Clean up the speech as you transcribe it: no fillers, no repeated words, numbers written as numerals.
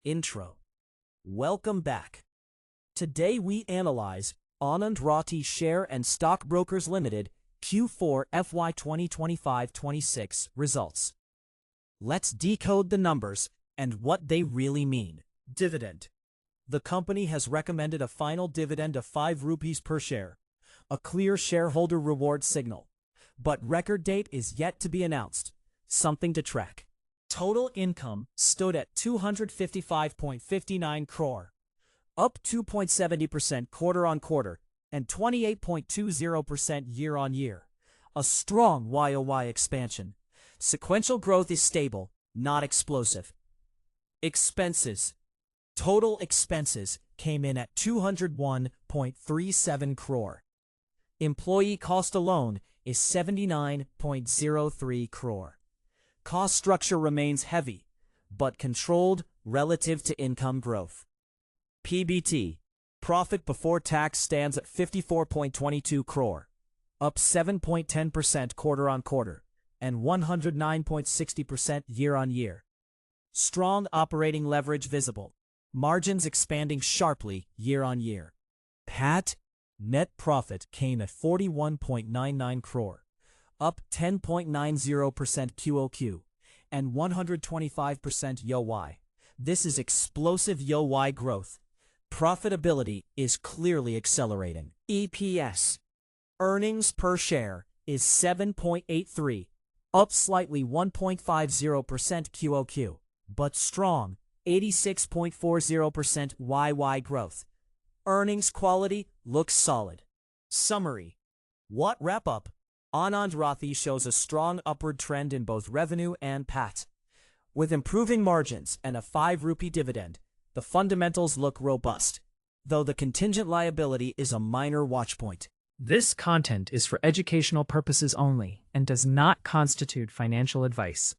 Intro. Welcome back. Today we analyze Anand Rathi Share and Stock Brokers Limited Q4 FY2025-26 results. Let's decode the numbers and what they really mean. Dividend. The company has recommended a final dividend of 5 rupees per share, a clear shareholder reward signal. But record date is yet to be announced, something to track. Total income stood at 255.59 crore, up 2.70% quarter-on-quarter and 28.20% year-on-year. A strong YoY expansion. Sequential growth is stable, not explosive. Expenses. Total expenses came in at 201.37 crore. Employee cost alone is 79.03 crore. Cost structure remains heavy, but controlled relative to income growth. PBT, profit before tax, stands at 54.22 crore, up 7.10% quarter-on-quarter and 109.60% year-on-year. Strong operating leverage visible, margins expanding sharply year-on-year. PAT, net profit, came at 41.99 crore, up 10.90% QoQ and 125% YoY. This is explosive YoY growth. Profitability is clearly accelerating. EPS, earnings per share, is 7.83, up slightly 1.50% QoQ, but strong 86.40% YoY growth. Earnings quality looks solid. Summary. What wrap up? Anand Rathi shows a strong upward trend in both revenue and PAT. With improving margins and a 5 rupee dividend, the fundamentals look robust, though the contingent liability is a minor watchpoint. This content is for educational purposes only and does not constitute financial advice.